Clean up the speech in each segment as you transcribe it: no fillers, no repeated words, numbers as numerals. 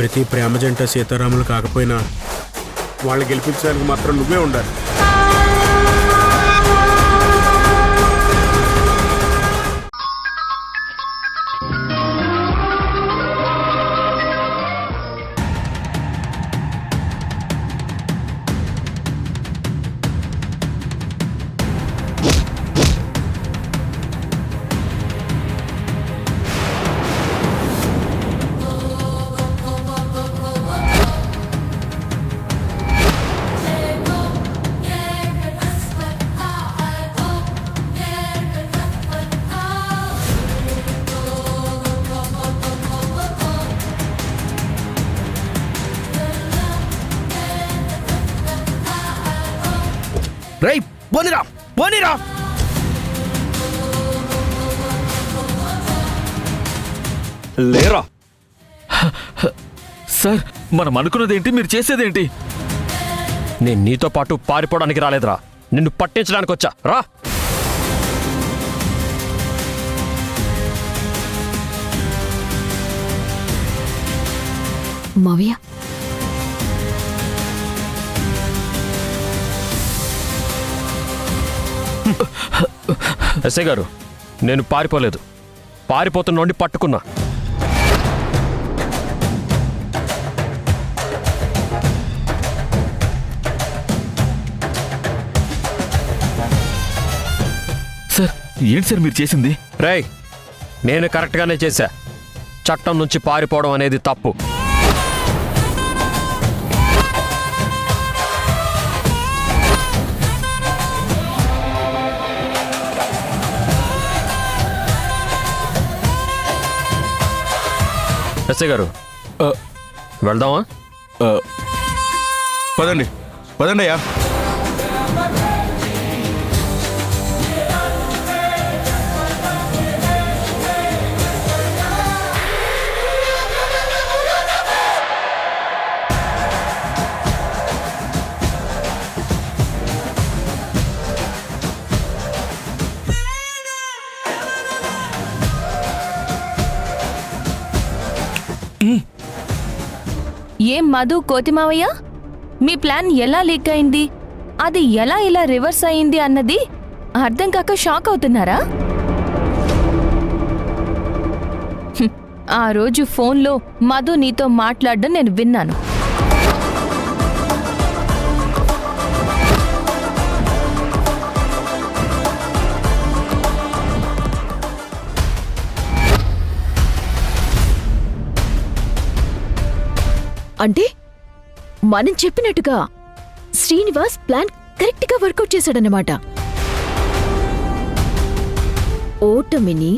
ప్రతి ప్రేమ జంట సీతారాములు కాకపోయినా వాళ్ళు గెలిపించడానికి మాత్రం నువ్వే ఉండాలి. రేయ్ పోనీరా పోనీరా. లేరా సార్ మనం అనుకున్నదేంటి, మీరు చేసేదేంటి? నేను నీతో పాటు పారిపోవడానికి రాలేదురా, నిన్ను పట్టించడానికి వచ్చా. రా. మావయ్య ఎస్ఐ గారు, నేను పారిపోలేదు, పారిపోతున్నోండి పట్టుకున్నా. సార్ ఏంటి సార్ మీరు చేసింది? రేయ్, నేను కరెక్ట్గానే చేశా. చట్టం నుంచి పారిపోవడం అనేది తప్పు. ఎస్ఐ గారు వెళ్దామా? పదండి పదండి అయ్యా. ఏం మధు కోతిమావయ్య, మీ ప్లాన్ ఎలా లీక్ అయింది, అది ఎలా ఇలా రివర్స్ అయింది అన్నది అర్థం కాక షాక్ అవుతున్నారా? ఆ రోజు ఫోన్లో మధు నీతో మాట్లాడడం నేను విన్నాను. అంటే మనం చెప్పినట్టుగా శ్రీనివాస్ ప్లాన్ కరెక్ట్ గా వర్కౌట్ చేశాడన్నమాట. ఓటమిని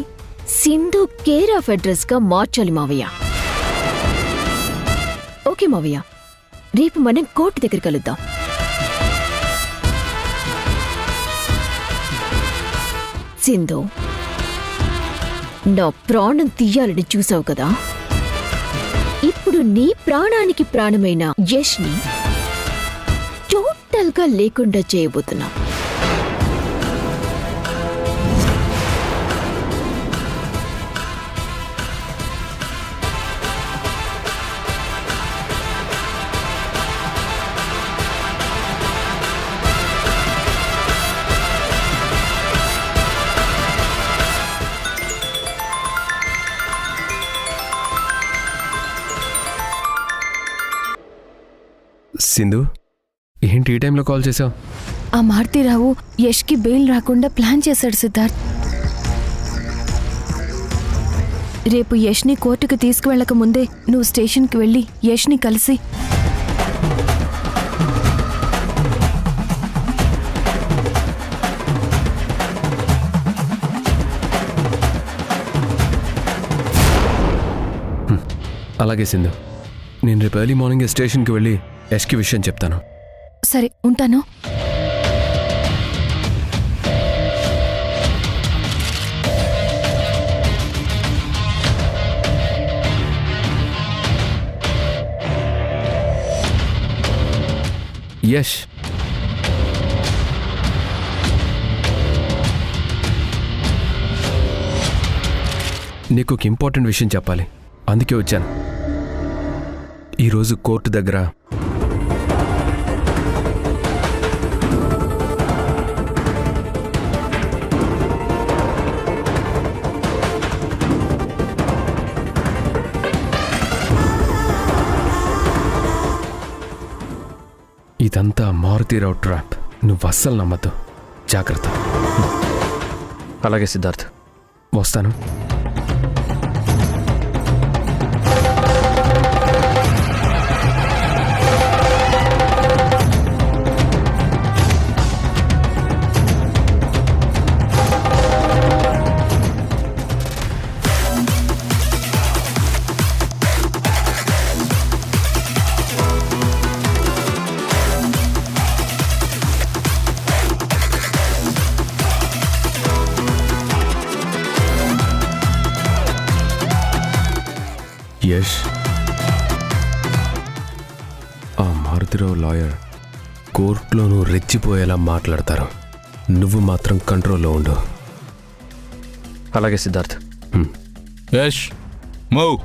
సింధు కేర్ ఆఫ్ అడ్రస్ గా మార్చాలి మావయ్య. ఓకే మావయ్య, రేపు మనం కోర్టు దగ్గర కలుద్దాం. సింధు, నా ప్రాణం తీయాలని చూసావు కదా, ఇప్పుడు నీ ప్రాణానికి ప్రాణమైన యష్ని టోటల్ గా లేకుండా చేయబోతున్నా. సింధు, ఏంటి ఈ టైంలో కాల్ చేసావు? ఆ మారుతీరావు యష్కి బెయిల్ రాకుండా ప్లాన్ చేశాడు సిద్ధార్థ్. రేపు యష్ని కోర్టుకు తీసుకువెళ్ళక ముందే నువ్వు స్టేషన్కి వెళ్ళి యష్ని కలిసి అలాగే సింధు, నేను రేపు ఎర్లీ మార్నింగ్ స్టేషన్కి వెళ్ళి యష్కి విషయం చెప్తాను. సరే ఉంటాను. యష్, నీకు ఒక ఇంపార్టెంట్ విషయం చెప్పాలి, అందుకే వచ్చాను. ఈరోజు కోర్టు దగ్గర ఇదంతా మారుతీరావు ట్రాప్. నువ్వు అస్సలు నమ్మద్దు. జాగ్రత్త. అలాగే సిద్ధార్థ్. వస్తాను. యష్, ఆ మారుతిరావు లాయర్ కోర్టులో నువ్వు రెచ్చిపోయేలా మాట్లాడతారు. నువ్వు మాత్రం కంట్రోల్లో ఉండు. అలాగే సిద్ధార్థ్. యష్, మూవ్.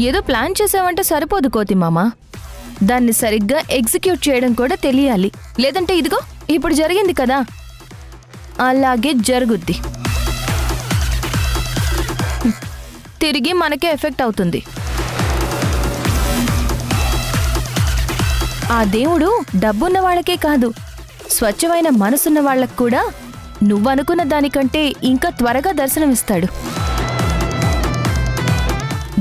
ఏదో ప్లాన్ చేసావంటే సరిపోదు కోతిమామ. దాన్ని సరిగ్గా ఎగ్జిక్యూట్ చేయడం కూడా తెలియాలి. లేదంటే ఇదిగో ఇప్పుడు జరిగింది కదా, అలాగే జరుగుద్ది. తిరిగి మనకే ఎఫెక్ట్ అవుతుంది. ఆ దేవుడు డబ్బున్న వాళ్ళకే కాదు, స్వచ్ఛమైన మనసున్న వాళ్ళకు కూడా నువ్వనుకున్న దానికంటే ఇంకా త్వరగా దర్శనమిస్తాడు.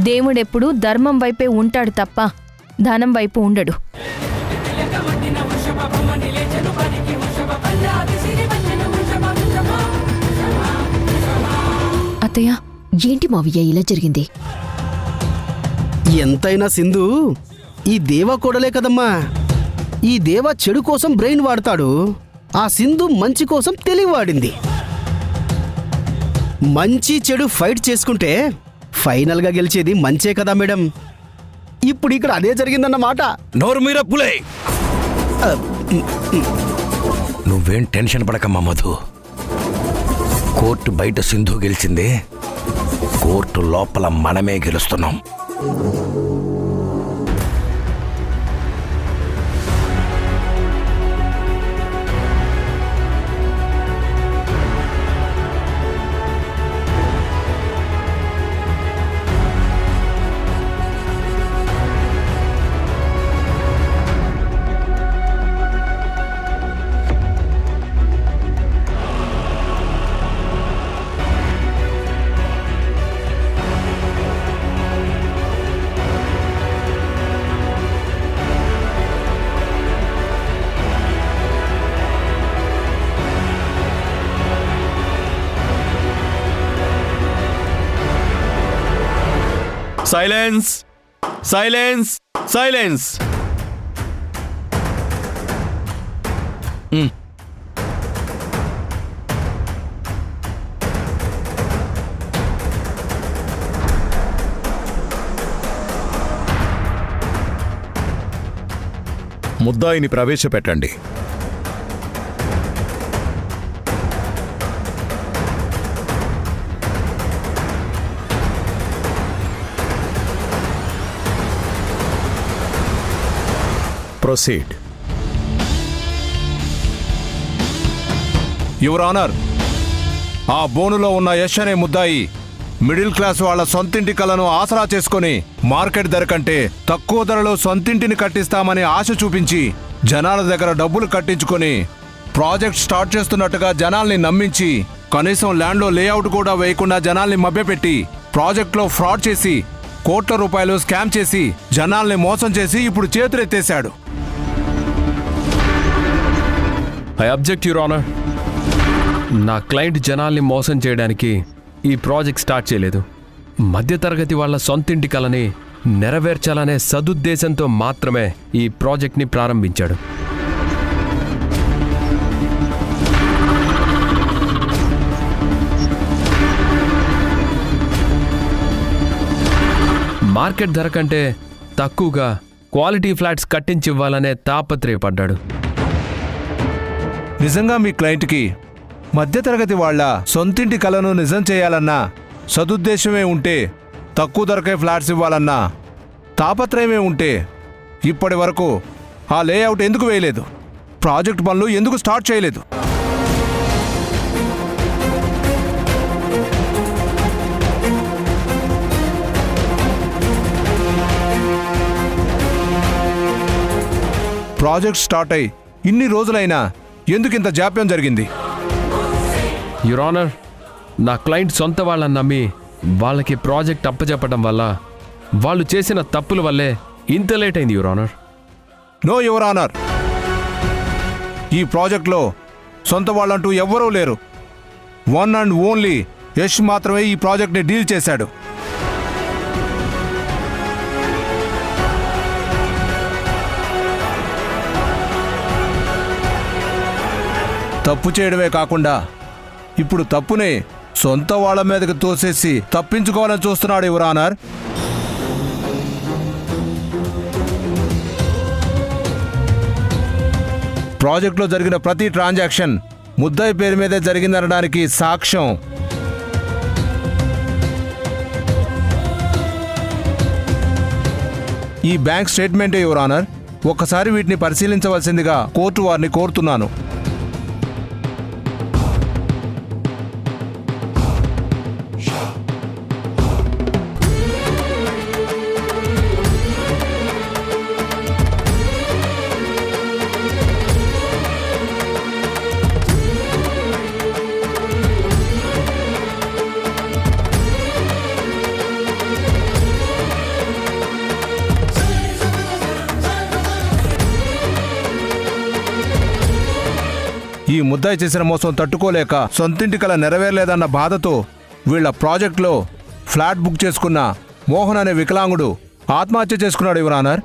దేవుడెప్పుడూ ధర్మం వైపే ఉంటాడు తప్ప ధనం వైపు ఉండడు. అత్తయ్య, ఏంటి మావయ్య ఇలా జరిగింది? ఎంతైనా సింధు ఈ దేవ కూడలే కదమ్మా. ఈ దేవ చెడు కోసం బ్రెయిన్ వాడతాడు, ఆ సింధు మంచి కోసం తెలివి వాడింది. మంచి చెడు ఫైట్ చేసుకుంటే ఫైనల్గా గెలిచేది మంచే కదా మేడం. ఇప్పుడు ఇక్కడ అదే జరిగిందన్నమాట. నోరు మీర పులే. నువ్వేం టెన్షన్ పడకమ్మా మధు. కోర్టు బయట సింధు గెలిచింది, కోర్టు లోపల మనమే గెలుస్తున్నాం. Silence, silence, silence. ముద్దాయిని ప్రవేశపెట్టండి. ప్రొసీడ్. యువర్ ఆనర్, ఆ బోనులో ఉన్న యష్ అనే ముద్దాయి మిడిల్ క్లాస్ వాళ్ళ సొంతింటి కలను ఆసరా చేసుకుని మార్కెట్ ధర కంటే తక్కువ ధరలో సొంతింటిని కట్టిస్తామని ఆశ చూపించి జనాల దగ్గర డబ్బులు కట్టించుకొని ప్రాజెక్ట్ స్టార్ట్ చేస్తున్నట్టుగా జనాల్ని నమ్మించి కనీసం ల్యాండ్లో లేఅవుట్ కూడా వేయకుండా జనాల్ని మభ్యపెట్టి ప్రాజెక్ట్లో ఫ్రాడ్ చేసి కోట్ల రూపాయలు స్కామ్ చేసి జనాల్ని మోసం చేసి ఇప్పుడు చేతులెత్తేశాడు. I object your honour. నా క్లయింట్ జనాల్ని మోసం చేయడానికి ఈ ప్రాజెక్ట్ స్టార్ట్ చేయలేదు. మధ్యతరగతి వాళ్ళ సొంతింటి కలని నెరవేర్చాలనే సదుద్దేశంతో మాత్రమే ఈ ప్రాజెక్ట్ని ప్రారంభించాడు. మార్కెట్ ధర కంటే తక్కువగా క్వాలిటీ ఫ్లాట్స్ కట్టించివ్వాలనే తాపత్రయపడ్డాడు. నిజంగా మీ క్లయింట్కి మధ్యతరగతి వాళ్ళ సొంతింటి కలను నిజం చేయాలన్న సదుద్దేశమే ఉంటే, తక్కువ ధరకే ఫ్లాట్స్ ఇవ్వాలన్న తాపత్రయమే ఉంటే ఇప్పటి వరకు ఆ లేఅవుట్ ఎందుకు వేయలేదు? ప్రాజెక్ట్ పనులు ఎందుకు స్టార్ట్ చేయలేదు? ప్రాజెక్ట్ స్టార్ట్ అయి ఇన్ని రోజులైనా ఎందుకింత జాప్యం జరిగింది? యువర్ ఆనర్, నా క్లయింట్ సొంత వాళ్ళని నమ్మి వాళ్ళకి ప్రాజెక్ట్ అప్పచెప్పడం వల్ల వాళ్ళు చేసిన తప్పుల వల్లే ఇంత లేట్ అయింది your honour. No your honour, ఈ ప్రాజెక్ట్లో సొంత వాళ్ళంటూ ఎవ్వరూ లేరు. వన్ అండ్ ఓన్లీ యష్ మాత్రమే ఈ ప్రాజెక్ట్ని డీల్ చేశాడు. తప్పు చేయడమే కాకుండా ఇప్పుడు తప్పునే సొంత వాళ్ళ మీదకి తోసేసి తప్పించుకోవాలని చూస్తున్నాడు యువర్ ఆనర్. ప్రాజెక్టులో జరిగిన ప్రతి ట్రాన్సాక్షన్ ముద్దాయి పేరు మీదే జరిగిందనడానికి సాక్ష్యం. ఈ బ్యాంక్ స్టేట్మెంటే యువర్ ఆనర్. ఒక్కసారి వీటిని పరిశీలించవలసిందిగా కోర్టు వారిని కోరుతున్నాను. ఈ ముద్దాయి చేసిన మోసం తట్టుకోలేక సొంతింటి కల నెరవేరలేదన్న బాధతో వీళ్ల ప్రాజెక్టులో ఫ్లాట్ బుక్ చేసుకున్న మోహన్ అనే వికలాంగుడు ఆత్మహత్య చేసుకున్నాడు యువర్ ఆనర్.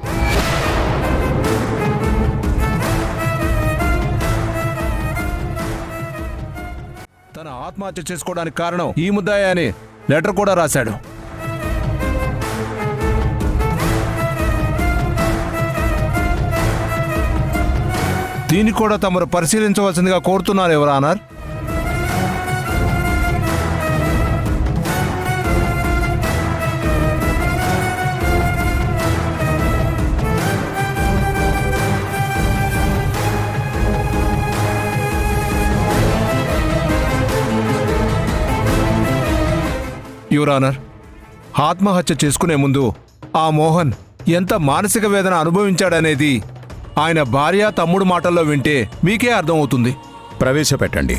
తన ఆత్మహత్య చేసుకోవడానికి కారణం ఈ ముద్దాయి అని లెటర్ కూడా రాశాడు. దీన్ని కూడా తమరు పరిశీలించవలసిందిగా కోరుతున్నారు యువర్ ఆనర్. యువర్ ఆనర్, ఆత్మహత్య చేసుకునే ముందు ఆ మోహన్ ఎంత మానసిక వేదన అనుభవించాడనేది ఆయన భార్య తమ్ముడు మాటల్లో వింటే మీకే అర్థమవుతుంది. ప్రవేశపెట్టండి.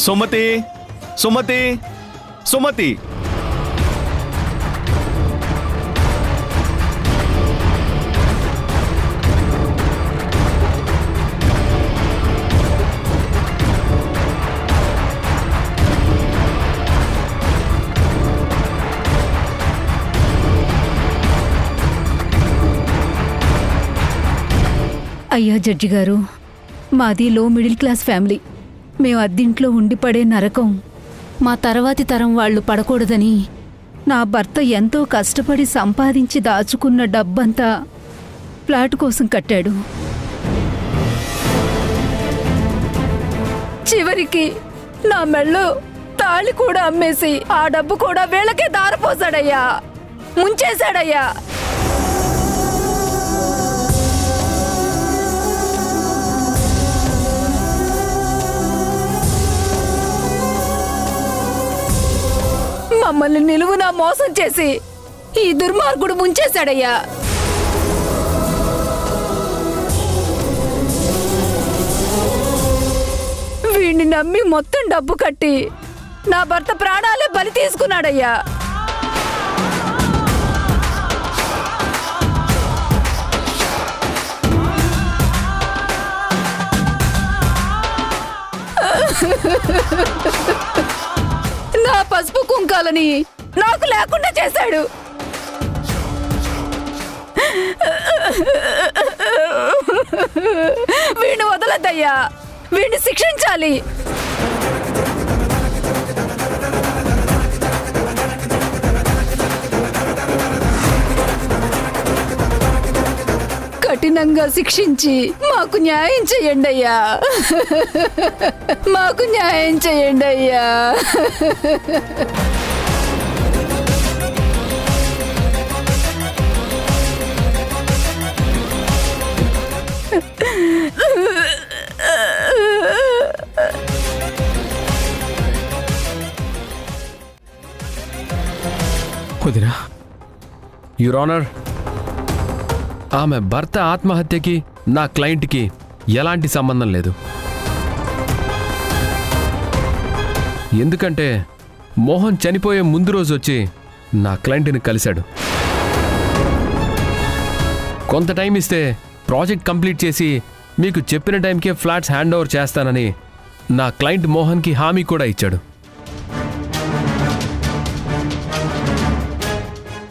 సుమతి, సుమతి, సుమతి. అయ్యా జడ్జి గారు, మాది లో మిడిల్ క్లాస్ ఫ్యామిలీ. మేము అద్దింట్లో ఉండి పడే నరకం మా తర్వాతి తరం వాళ్ళు పడకూడదని నా భర్త ఎంతో కష్టపడి సంపాదించి దాచుకున్న డబ్బంతా ఫ్లాట్ కోసం కట్టాడు. చివరికి నా మెళ్ళో తాళి కూడా అమ్మేసి ఆ డబ్బు కూడా వీళ్ళకే దారపోసాడయ్యా, ముంచేశాడయ్యా. మమ్మల్ని నిలువునా మోసం చేసి ఈ దుర్మార్గుడు ముంచేశాడయ్యా. వీడిని నమ్మి మొత్తం డబ్బు కట్టి నా భర్త ప్రాణాలే బలి తీసుకున్నాడయ్యా. నా పసుపు కుంకాలని నాకు లేకుండా చేశాడు. వీడిని వదలద్దయ్యా, వీడిని శిక్షించాలి. కఠినంగా శిక్షించి మాకు న్యాయం చేయండి అయ్యా, మాకు న్యాయం చేయండి అయ్యా. వదినా, యువర్ ఆనర్, ఆమె భర్త ఆత్మహత్యకి నా క్లయింట్కి ఎలాంటి సంబంధం లేదు. ఎందుకంటే మోహన్ చనిపోయే ముందు రోజు వచ్చి నా క్లయింట్ని కలిశాడు. కొంత టైం ఇస్తే ప్రాజెక్ట్ కంప్లీట్ చేసి మీకు చెప్పిన టైంకే ఫ్లాట్స్ హ్యాండ్ ఓవర్ చేస్తానని నా క్లయింట్ మోహన్కి హామీ కూడా ఇచ్చాడు.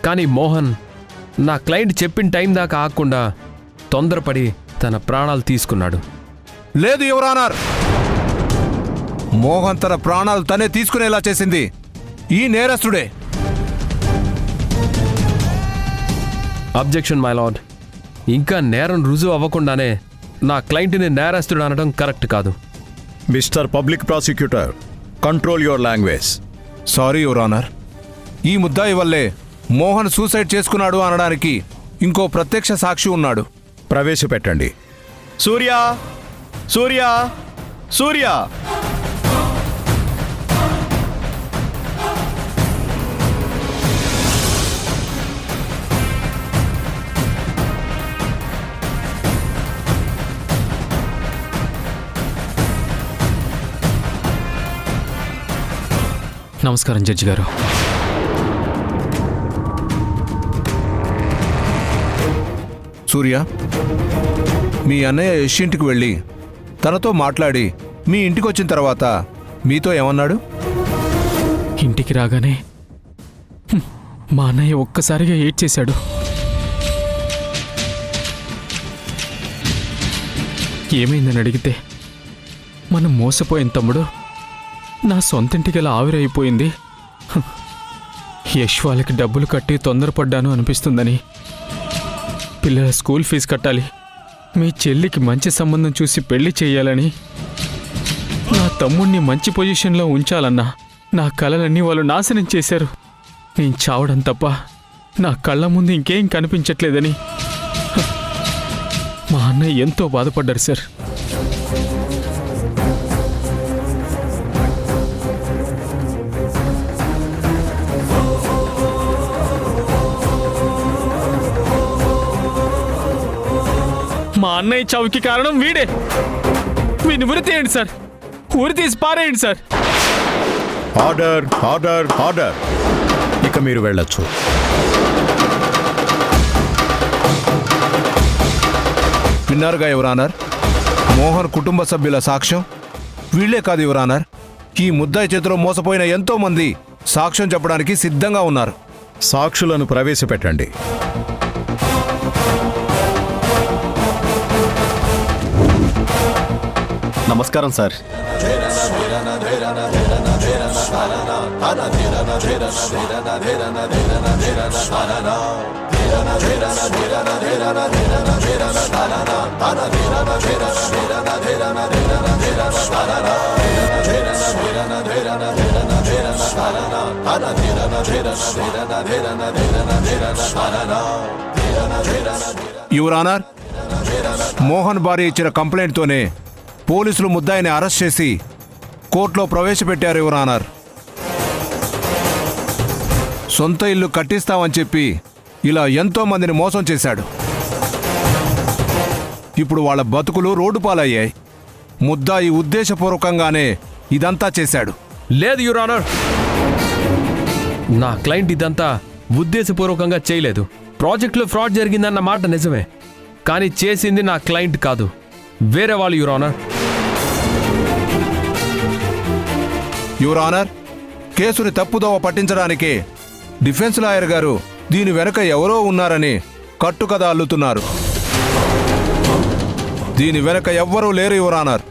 కానీ మోహన్ నా క్లయింట్ చెప్పిన టైం దాకా ఆగకుండా తొందరపడి తన ప్రాణాలు తీసుకున్నాడు. లేదు యువర్ ఆనర్, మోహన్ తన ప్రాణాలు తనే తీసుకునేలా చేసింది ఈ నేరస్తుడే. Objection my lord. ఇంకా నేరం రుజువు అవ్వకుండానే నా క్లయింట్ని నేరస్తుడు అనడం కరెక్ట్ కాదు. Mister public prosecutor, control your language. Sorry your honour, ఈ ముద్దాయి వల్లే మోహన్ సూసైడ్ చేసుకున్నాడు అనడానికి ఇంకో ప్రత్యక్ష సాక్షి ఉన్నాడు. ప్రవేశపెట్టండి. సూర్య, సూర్య, సూర్య. నమస్కారం జడ్జి గారు. సూర్య, మీ అన్నయ్య యశ్ ఇంటికి వెళ్ళి తనతో మాట్లాడి మీ ఇంటికి వచ్చిన తర్వాత మీతో ఏమన్నాడు? ఇంటికి రాగానే మా అన్నయ్య ఒక్కసారిగా ఏడ్చేశాడు. ఏమైందని అడిగితే, మనం మోసపోయిన తమ్ముడు నా సొంతింటికి అలా ఆవిరైపోయింది, యశ్ వాళ్ళకి డబ్బులు కట్టి తొందరపడ్డాను అనిపిస్తుందని, పిల్లల స్కూల్ ఫీజు కట్టాలి, మీ చెల్లికి మంచి సంబంధం చూసి పెళ్లి చేయాలని, నా తమ్ముణ్ణి మంచి పొజిషన్లో ఉంచాలన్నా నా కలలన్నీ వాళ్ళు నాశనం చేశారు. నేను చావడం తప్ప నా కళ్ళ ముందు ఇంకేం కనిపించట్లేదని మా అన్నయ్య ఎంతో బాధపడ్డారు సార్. మా అన్నయ్య చావుకి కారణం వీడే. వీడిని ఉరి తీయండి సార్, ఉరి తీసి పారేయండి సార్. Order, order, order. ఇక మీరు వెళ్ళొచ్చు. విన్నారుగా యువర్ ఆనర్, మోహన్ కుటుంబ సభ్యుల సాక్ష్యం. వీళ్లే కాదు యువర్ ఆనర్, ఈ ముద్దాయి చేతిలో మోసపోయిన ఎంతో మంది సాక్ష్యం చెప్పడానికి సిద్ధంగా ఉన్నారు. సాక్షులను ప్రవేశపెట్టండి. నమస్కారం సార్. యువర్ ఆనర్, మోహన్ భార్య ఇచ్చిన కంప్లైంట్తోనే పోలీసులు ముద్దాయిని అరెస్ట్ చేసి కోర్టులో ప్రవేశపెట్టారు యువర్ ఆనర్. సొంత ఇల్లు కట్టిస్తామని చెప్పి ఇలా ఎంతో మందిని మోసం చేశాడు. ఇప్పుడు వాళ్ళ బతుకులు రోడ్డు పాలయ్యాయి. ముద్దాయి ఉద్దేశపూర్వకంగానే ఇదంతా చేశాడు. లేదు యువర్ ఆనర్, నా క్లయింట్ ఇదంతా ఉద్దేశపూర్వకంగా చేయలేదు. ప్రాజెక్టులో ఫ్రాడ్ జరిగిందన్న మాట నిజమే, కానీ చేసింది నా క్లయింట్ కాదు, వేరే వాళ్ళు యువర్ ఆనర్. యువర్ ఆనర్, కేసుని తప్పుదోవ పట్టించడానికే డిఫెన్స్ లాయర్ గారు దీని వెనుక ఎవరో ఉన్నారని కట్టుకథ అల్లుతున్నారు. దీని వెనుక ఎవ్వరూ లేరు యువర్ ఆనర్.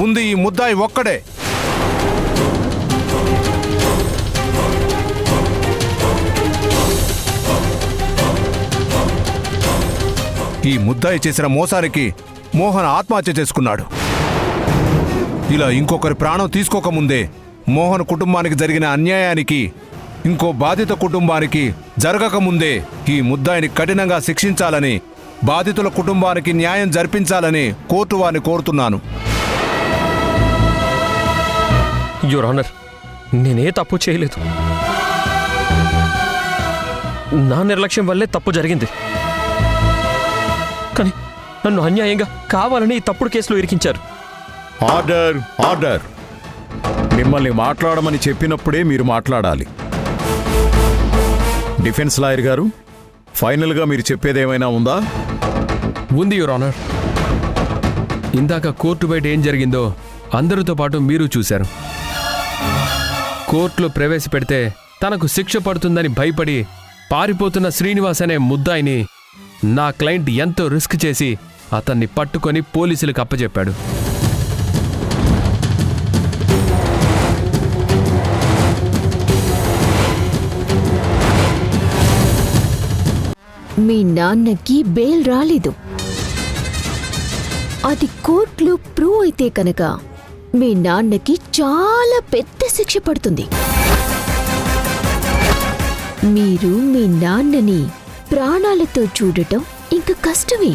ఉంది ఈ ముద్దాయి ఒక్కడే. ఈ ముద్దాయి చేసిన మోసానికి మోహన్ ఆత్మహత్య చేసుకున్నాడు. ఇలా ఇంకొకరి ప్రాణం తీసుకోకముందే మోహన్ కుటుంబానికి జరిగిన అన్యాయానికి ఇంకో బాధిత కుటుంబానికి జరగకముందే ఈ ముద్దాయిని కఠినంగా శిక్షించాలని, బాధితుల కుటుంబానికి న్యాయం జరిపించాలని కోర్టు వారిని కోరుతున్నాను. యువర్ ఆనర్, నేనే తప్పు చేయలేదు. నా నిర్లక్ష్యం వల్లే తప్పు జరిగింది. కానీ నన్ను అన్యాయంగా కావాలని ఈ తప్పుడు కేసులో ఇరికించారు. Order, order. మిమ్మల్ని మాట్లాడమని చెప్పినప్పుడే మీరు మాట్లాడాలి. డిఫెన్స్ లాయర్ గారు, ఫైనల్గా మీరు చెప్పేదేమైనా ఉందా? ఉంది యువర్ ఆనర్. ఇందాక కోర్టు బయట ఏం జరిగిందో అందరితో పాటు మీరు చూశారు. కోర్టులో ప్రవేశపెడితే తనకు శిక్ష పడుతుందని భయపడి పారిపోతున్న శ్రీనివాస్ అనే ముద్దాయిని నా క్లయింట్ ఎంతో రిస్క్ చేసి అతన్ని పట్టుకొని పోలీసులకు అప్పచెప్పాడు. మీ నాన్నకి బెయిల్ రాలేదు. అది కోర్టులో ప్రూవ్ అయితే కనుక మీ నాన్నకి చాలా పెద్ద శిక్ష పడుతుంది. మీరు మీ నాన్నని ప్రాణాలతో చూడటం ఇంక కష్టమే.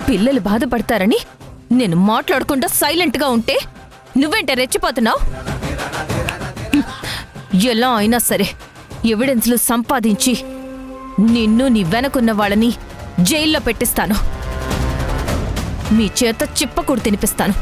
పిల్లలు బాధపడతారని నేను మాట్లాడకుండా సైలెంట్గా ఉంటే నువ్వేంటే రెచ్చిపోతున్నావు? ఎలా అయినా సరే ఎవిడెన్స్లు సంపాదించి నిన్ను నీ వెనకున్న వాళ్ళని జైల్లో పెట్టిస్తాను. మీ చేత చిప్పకూడు తినిపిస్తాను.